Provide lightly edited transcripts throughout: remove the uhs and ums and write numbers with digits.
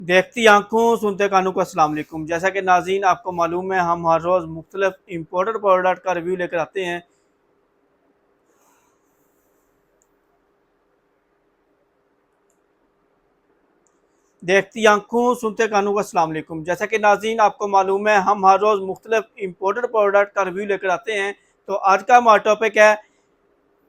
देखती आंखों सुनते कानों को अस्सलाम वालेकुम। जैसा कि नाज़रीन आपको मालूम है, हम हर रोज़ मुख्तलिफ इम्पोर्टेड प्रोडक्ट का रिव्यू लेकर आते हैं। देखती आंखों सुनते कानों को अस्सलाम वालेकुम। जैसा कि नाज़रीन आपको मालूम है, हम हर रोज़ मुख्तलिफ इम्पोर्टेड प्रोडक्ट का रिव्यू लेकर आते हैं। तो आज का हमारा टॉपिक है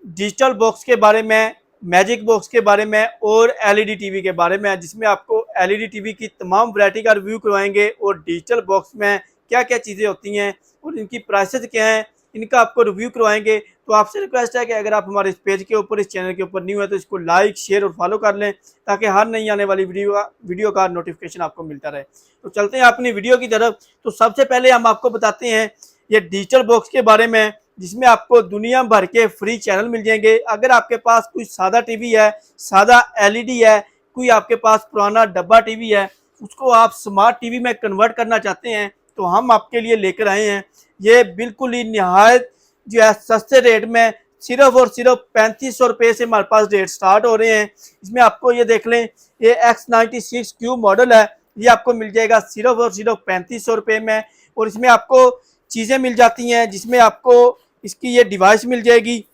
डिजिटल बॉक्स के बारे में, मैजिक बॉक्स के बारे में और एलईडी टीवी के बारे में, जिसमें आपको एलईडी टीवी की तमाम वैरायटी का रिव्यू करवाएंगे और डिजिटल बॉक्स में क्या क्या चीज़ें होती हैं और इनकी प्राइसेस क्या हैं, इनका आपको रिव्यू करवाएंगे। तो आपसे रिक्वेस्ट है कि अगर आप हमारे इस पेज के ऊपर, इस चैनल के ऊपर न्यू है, तो इसको लाइक, शेयर और फॉलो कर लें, ताकि हर नई आने वाली वीडियो का नोटिफिकेशन आपको मिलता रहे। तो चलते हैं अपनी वीडियो की तरफ। तो सबसे पहले हम आपको बताते हैं ये डिजिटल बॉक्स के बारे में, जिसमें आपको दुनिया भर के फ्री चैनल मिल जाएंगे। अगर आपके पास कोई सादा टीवी है, सादा एलईडी है, कोई आपके पास पुराना डब्बा टीवी है, उसको आप स्मार्ट टीवी में कन्वर्ट करना चाहते हैं, तो हम आपके लिए लेकर आए हैं। ये बिल्कुल ही निहायत जो है सस्ते रेट में, सिर्फ और सिर्फ 3500 रुपये से हमारे पास रेट स्टार्ट हो रहे हैं। इसमें आपको ये देख लें, ये X96 मॉडल है, ये आपको मिल जाएगा सिर्फ और सिर्फ 3500 रुपये में। और इसमें आपको चीज़ें मिल जाती हैं, जिसमें आपको इसकी ये डिवाइस मिल जाएगी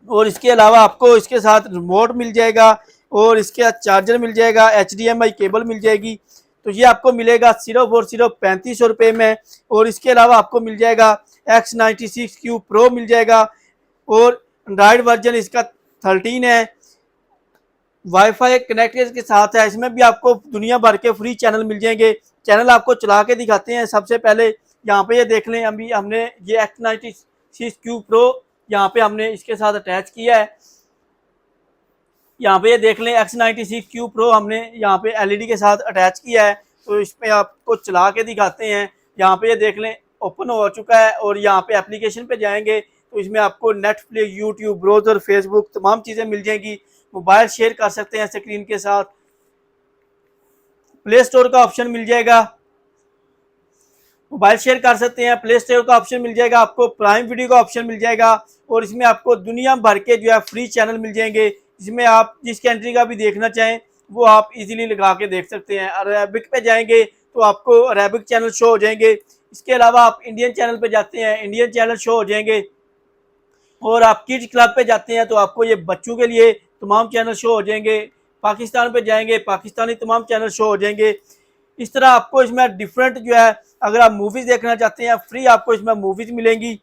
और इसके अलावा आपको इसके साथ रिमोट मिल जाएगा और इसके साथ चार्जर मिल जाएगा, HDMI केबल मिल जाएगी। तो ये आपको मिलेगा सिर्फ और सिर्फ 3500 रुपये में। और इसके अलावा आपको मिल जाएगा X96 प्रो मिल जाएगा और एंड्रॉयड वर्जन इसका 13 है, वाईफाई कनेक्ट के साथ है। इसमें भी आपको दुनिया भर के फ्री चैनल मिल जाएंगे। चैनल आपको चला के दिखाते हैं। सबसे पहले यहाँ पे ये देख लें, अभी हमने ये X96 प्रो यहाँ पे हमने इसके साथ अटैच किया है। यहाँ पे ये देख लें, X96 प्रो हमने यहाँ पे एलईडी के साथ अटैच किया है। तो इस पर आपको चला के दिखाते हैं। यहाँ पे ये देख लें, ओपन हो चुका है और यहाँ पे एप्लीकेशन पे जाएंगे तो इसमें आपको नेटफ्लिक्स, यूट्यूब, ब्राउज़र, फेसबुक तमाम चीज़ें मिल जाएंगी। मोबाइल शेयर कर सकते हैं स्क्रीन के साथ, प्ले स्टोर का ऑप्शन मिल जाएगा, मोबाइल शेयर कर सकते हैं, प्ले स्टोर का ऑप्शन मिल जाएगा, आपको प्राइम वीडियो का ऑप्शन मिल जाएगा और इसमें आपको दुनिया भर के जो है फ्री चैनल मिल जाएंगे, जिसमें आप जिस कंट्री का भी देखना चाहें वो आप इजीली लगा के देख सकते हैं। अरेबिक पे जाएंगे तो आपको अरेबिक चैनल शो हो जाएंगे। इसके अलावा आप इंडियन चैनल पे जाते हैं, इंडियन चैनल शो हो जाएंगे। और आप किड्स क्लब पे जाते हैं तो आपको ये बच्चों के लिए तमाम चैनल शो हो जाएंगे। पाकिस्तान पे जाएंगे, पाकिस्तानी तमाम चैनल शो हो जाएंगे। इस तरह आपको इसमें डिफरेंट जो है, अगर आप मूवीज़ देखना चाहते हैं, फ्री आपको इसमें मूवीज़ मिलेंगी।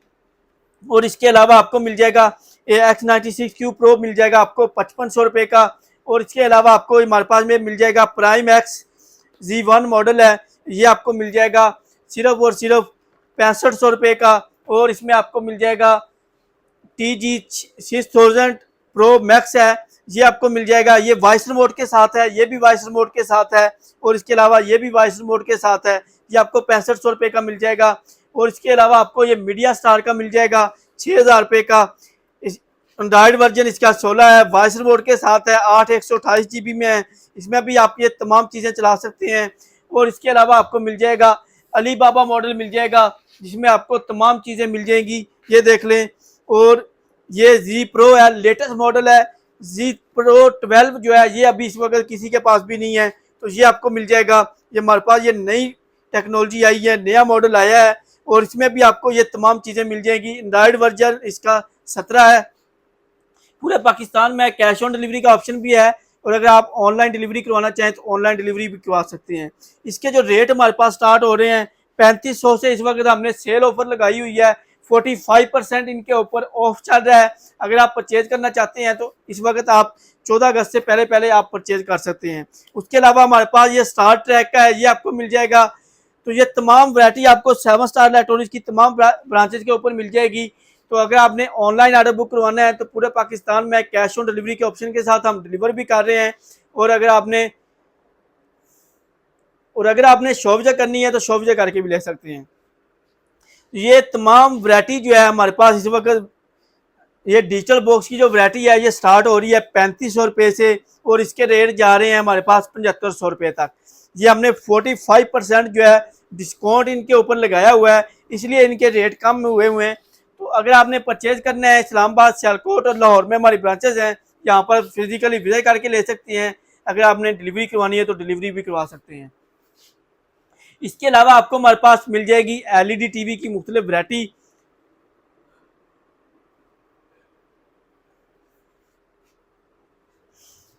और इसके अलावा आपको मिल जाएगा ये X96 प्रो मिल जाएगा आपको 5500 रुपये का। और इसके अलावा आपको हमारे पास में मिल जाएगा प्राइम XZ1 मॉडल है, ये आपको मिल जाएगा सिर्फ और सिर्फ 6500 रुपये का। और इसमें आपको मिल जाएगा TG6000 प्रो मैक्स है, ये आपको मिल जाएगा, ये वॉइस रिमोट के साथ है, ये भी वॉइस रिमोट के साथ है और इसके अलावा ये भी वॉइस रिमोट के साथ है, ये आपको 6500 रुपये का मिल जाएगा। और इसके अलावा आपको ये मीडिया स्टार का मिल जाएगा 6000 रुपये का। एंड्रॉयड वर्जन इसका 16 है, वॉइस रिमोट के साथ है, 8 128 GB में है। इसमें भी आप ये तमाम चीज़ें चला सकते हैं। और इसके अलावा आपको मिल जाएगा अली बाबा मॉडल मिल जाएगा, जिसमें आपको तमाम चीज़ें मिल जाएंगी, ये देख लें। और ये Z प्रो है, लेटेस्ट मॉडल है, Z प्रो 12 जो है ये अभी इस वक्त किसी के पास भी नहीं है, तो ये आपको मिल जाएगा। ये हमारे पास ये नई टेक्नोलॉजी आई है, नया मॉडल आया है और इसमें भी आपको ये तमाम चीज़ें मिल जाएंगी। एंड्रॉयड वर्जन इसका 17 है। पूरे पाकिस्तान में कैश ऑन डिलीवरी का ऑप्शन भी है और अगर आप ऑनलाइन डिलीवरी करवाना चाहें तो ऑनलाइन डिलीवरी भी करवा सकते हैं। इसके जो रेट हमारे पास स्टार्ट हो रहे हैं 3500 से, इस वक्त हमने सेल ऑफर लगाई हुई है, 45% इनके ऊपर ऑफ चल रहा है। अगर आप परचेज करना चाहते हैं तो इस वक्त आप 14 अगस्त से पहले पहले आप परचेज कर सकते हैं। उसके अलावा हमारे पास ये स्टार ट्रैक का है, ये आपको मिल जाएगा। तो ये तमाम वैरायटी आपको 7 स्टार इलेक्ट्रॉनिक्स की तमाम ब्रांचेज के ऊपर मिल जाएगी। तो अगर आपने ऑनलाइन ऑर्डर बुक करवाना है तो पूरे पाकिस्तान में कैश ऑन डिलीवरी के ऑप्शन के साथ हम डिलीवर भी कर रहे हैं। और अगर आपने शॉप विजिट करनी है तो शॉप विजिट करके भी ले सकते हैं। ये तमाम वैरायटी जो है हमारे पास इस वक्त, ये डिजिटल बॉक्स की जो वैरायटी है ये स्टार्ट हो रही है 3500 रुपये से और इसके रेट जा रहे हैं हमारे पास 7500 रुपये तक। ये हमने 45% जो है डिस्काउंट इनके ऊपर लगाया हुआ है, इसलिए इनके रेट कम हुए हैं। तो अगर आपने परचेज करना है, इस्लामाबाद, सियालकोट और लाहौर में हमारी ब्रांचेज हैं, यहाँ पर फिजिकली विजिट करके ले सकते हैं। अगर आपने डिलीवरी करवानी है तो डिलीवरी भी करवा सकते हैं। इसके अलावा आपको हमारे पास मिल जाएगी एलईडी टीवी की मुख्तलिफ वैरायटी।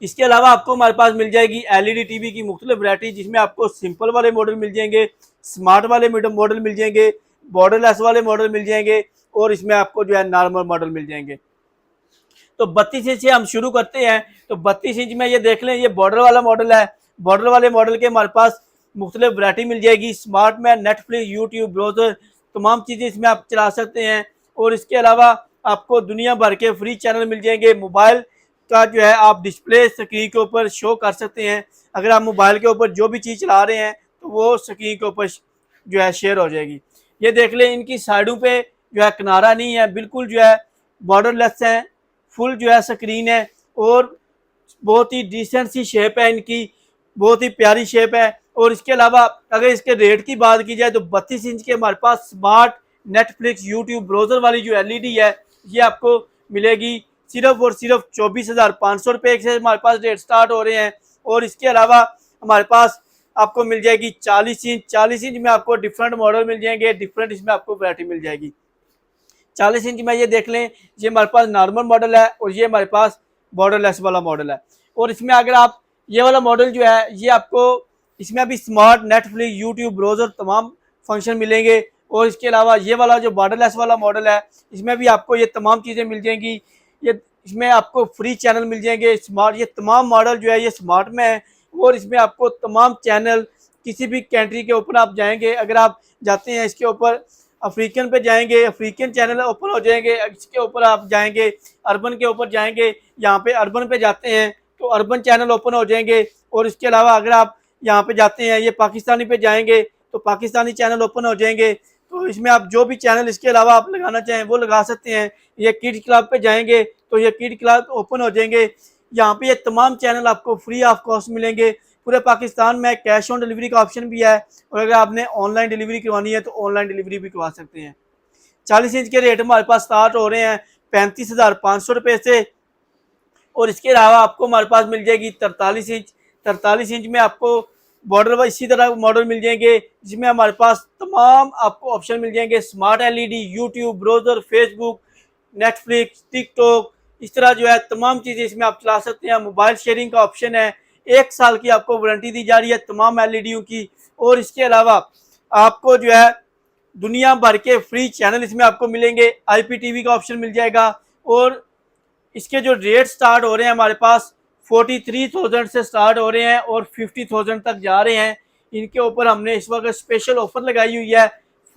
इसके अलावा आपको हमारे पास मिल जाएगी एलईडी टीवी की मुख्तलिफ वैरायटी, जिसमें आपको सिंपल वाले मॉडल मिल जाएंगे, स्मार्ट वाले मॉडल मिल जाएंगे, बॉर्डरलेस वाले मॉडल मिल जाएंगे और इसमें आपको जो है नॉर्मल मॉडल मिल जाएंगे। तो 32 इंच से हम शुरू करते हैं। तो 32 इंच में ये देख लें, ये बॉर्डर वाला मॉडल है। बॉर्डर वाले मॉडल के हमारे पास मुख्तलिफ वैरायटी मिल जाएगी। स्मार्ट में नेटफ्लिक्स, यूट्यूब, ब्राउज़र तमाम चीज़ें इसमें आप चला सकते हैं। और इसके अलावा आपको दुनिया भर के फ्री चैनल मिल जाएंगे। मोबाइल का जो है आप डिस्प्ले स्क्रीन के ऊपर शो कर सकते हैं। अगर आप मोबाइल के ऊपर जो भी चीज़ चला रहे हैं तो वो स्क्रीन के ऊपर जो है शेयर हो जाएगी। ये देख लें, इनकी साइडों पे जो है किनारा नहीं है, बिल्कुल जो है बॉर्डरलेस है, फुल जो है स्क्रीन है और बहुत ही डिसेंट सी शेप है इनकी, बहुत ही प्यारी शेप है। और इसके अलावा अगर इसके रेट की बात की जाए तो 32 इंच के हमारे पास स्मार्ट नेटफ्लिक्स, यूट्यूब, ब्राउज़र वाली जो एलईडी है ये आपको मिलेगी सिर्फ और सिर्फ 24,500 रुपये से हमारे पास रेट स्टार्ट हो रहे हैं। और इसके अलावा हमारे पास आपको मिल जाएगी 40 इंच। 40 इंच में आपको डिफरेंट मॉडल मिल जाएंगे, डिफरेंट इसमें आपको वैरायटी मिल जाएगी। 40 इंच में ये देख लें, ये हमारे पास नॉर्मल मॉडल है और ये हमारे पास बॉर्डरलेस वाला मॉडल है। और इसमें अगर आप ये वाला मॉडल जो है ये आपको इसमें अभी स्मार्ट नेटफ्लिक्स, यूट्यूब, ब्राउज़र तमाम फंक्शन मिलेंगे। और इसके अलावा ये वाला जो बॉर्डरलेस वाला मॉडल है इसमें भी आपको ये तमाम चीज़ें मिल जाएंगी। ये इसमें आपको फ्री चैनल मिल जाएंगे। स्मार्ट ये तमाम मॉडल जो है ये स्मार्ट में है और इसमें आपको तमाम चैनल किसी भी कंट्री के ऊपर आप जाएंगे, अगर आप जाते हैं इसके ऊपर अफ्रीकन पे जाएंगे, अफ्रीकन चैनल ओपन हो जाएंगे। इसके ऊपर आप जाएंगे अर्बन के ऊपर जाएंगे, यहाँ पे अर्बन पे जाते हैं तो अर्बन चैनल ओपन हो जाएंगे। और इसके अलावा अगर आप यहाँ पे जाते हैं ये पाकिस्तानी पे जाएंगे तो पाकिस्तानी चैनल ओपन हो जाएंगे। तो इसमें आप जो भी चैनल इसके अलावा आप लगाना चाहें वो लगा सकते हैं। ये किड क्लब पे जाएंगे तो ये किड क्लब ओपन हो जाएंगे। यहाँ पे ये तमाम चैनल आपको फ्री ऑफ कॉस्ट मिलेंगे। पूरे पाकिस्तान में कैश ऑन डिलीवरी का ऑप्शन भी है और अगर आपने ऑनलाइन डिलीवरी करवानी है तो ऑनलाइन डिलीवरी भी करवा सकते हैं। 40 इंच के रेट हमारे पास स्टार्ट हो रहे हैं 35,500 रुपये से। और इसके अलावा आपको हमारे पास मिल जाएगी 43 इंच। 43 इंच में आपको बॉर्डर वाइज इसी तरह मॉडल मिल जाएंगे, जिसमें हमारे पास तमाम आपको ऑप्शन मिल जाएंगे। Smart LED, YouTube, browser, Facebook, Netflix, TikTok, इस तरह जो है तमाम चीज़ें इसमें आप चला सकते हैं। मोबाइल शेयरिंग का ऑप्शन है, 1 साल की आपको वारंटी दी जा रही है तमाम एलईडीओं की। और इसके अलावा आपको जो है दुनिया भर के फ्री चैनल इसमें आपको मिलेंगे। IPTV का ऑप्शन मिल जाएगा। और इसके जो रेट स्टार्ट हो रहे हैं हमारे पास 43,000 से स्टार्ट हो रहे हैं और 50,000 तक जा रहे हैं। इनके ऊपर हमने इस वक्त स्पेशल ऑफर लगाई हुई है।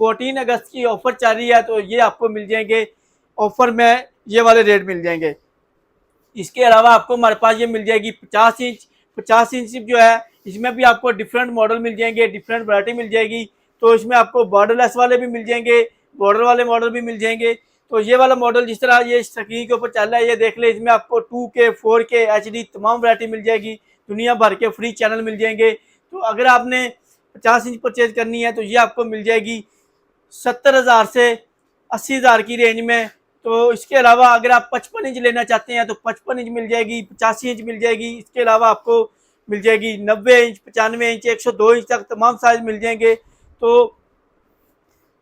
14 अगस्त की ऑफर चल रही है तो ये आपको मिल जाएंगे ऑफर में, ये वाले रेट मिल जाएंगे। इसके अलावा आपको हमारे पास ये मिल जाएगी 50 इंच। 50 इंच जो है इसमें भी आपको डिफरेंट मॉडल मिल जाएंगे, डिफरेंट वैरायटी मिल जाएगी। तो इसमें आपको बॉर्डरलेस वाले भी मिल जाएंगे, बॉर्डर वाले मॉडल भी मिल जाएंगे। तो ये वाला मॉडल जिस तरह ये स्क्रीन के ऊपर चल रहा है ये देख ले, इसमें आपको 2K, 4K, HD तमाम वैरायटी मिल जाएगी। दुनिया भर के फ्री चैनल मिल जाएंगे। तो अगर आपने 50 इंच परचेज करनी है तो ये आपको मिल जाएगी 70,000 से 80,000 की रेंज में। तो इसके अलावा अगर आप 55 इंच लेना चाहते हैं तो 55 इंच मिल जाएगी, 85 इंच मिल जाएगी। इसके अलावा आपको मिल जाएगी 90 इंच, 95 इंच, 102 इंच तक तमाम साइज मिल जाएंगे। तो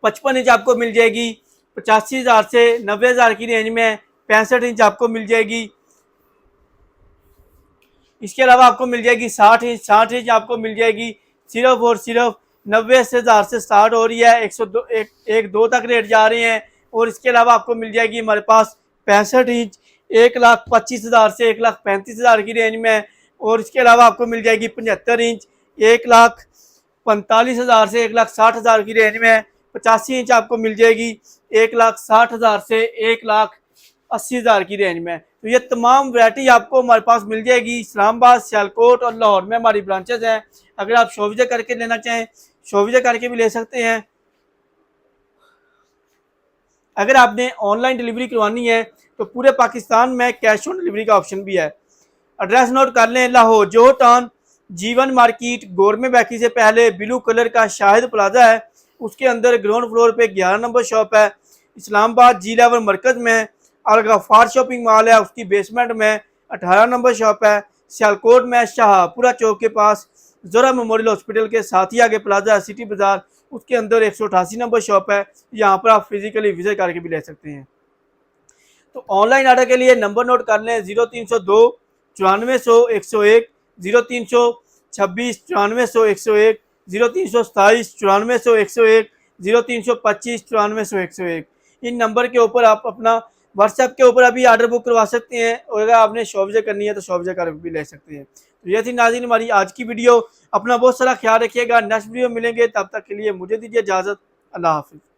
55 इंच आपको मिल जाएगी 85,000 से 90,000 की रेंज में। 65 इंच आपको मिल जाएगी। इसके अलावा आपको मिल जाएगी 60 इंच। 60 इंच आपको मिल जाएगी सिर्फ और सिर्फ 90,000 से स्टार्ट हो रही है, 102 तक रेट जा रहे हैं। और इसके अलावा आपको मिल जाएगी हमारे पास 65 इंच 1,25,000 से 1,35,000 की रेंज में। और इसके अलावा आपको मिल जाएगी 75 इंच 1,45,000 से 1,60,000 की रेंज में। 85 इंच आपको मिल जाएगी 1,60,000 से 1,80,000 की रेंज में। तो ये तमाम वैरायटी आपको हमारे पास मिल जाएगी। इस्लामाबाद, सियालकोट और लाहौर में हमारी ब्रांचेज हैं। अगर आप शो विजिट करके लेना चाहें शो विजिट करके भी ले सकते हैं। अगर आपने ऑनलाइन डिलीवरी करवानी है तो पूरे पाकिस्तान में कैश ऑन डिलीवरी का ऑप्शन भी है। एड्रेस नोट कर लें, लाहौर जोहर टाउन, जीवन मार्केट, गौरमेंट बैकरी से पहले ब्लू कलर का शाहिद प्लाजा है, उसके अंदर ग्राउंड फ्लोर पे 11 नंबर शॉप है। इस्लामाबाद जी लेवल मरकज में अल गफ्फार शॉपिंग मॉल है, उसकी बेसमेंट में 18 नंबर शॉप है। सियालकोट में शाहपुरा चौक के पास जोरा मेमोरियल हॉस्पिटल के साथ ही आगे प्लाजा सिटी बाजार, उसके अंदर 188 नंबर शॉप है। यहाँ पर आप फिजिकली विजिट करके भी ले सकते हैं। तो ऑनलाइन ऑर्डर के लिए नंबर नोट कर लें 0302 9400 101, 0326 9400 101, 0327 9400 101, 0325 9400 101। इन नंबर के ऊपर आप अपना व्हाट्सएप के ऊपर अभी ऑर्डर बुक करवा सकते हैं, और अगर आपने शॉप विजिट करनी है तो शॉप विजिट कर भी ले सकते हैं। तो ये थी नाज़रीन हमारी आज की वीडियो। अपना बहुत सारा ख्याल रखिएगा, नेक्स्ट वीडियो मिलेंगे, तब तक के लिए मुझे दीजिए इजाज़त। अल्लाह हाफिज़।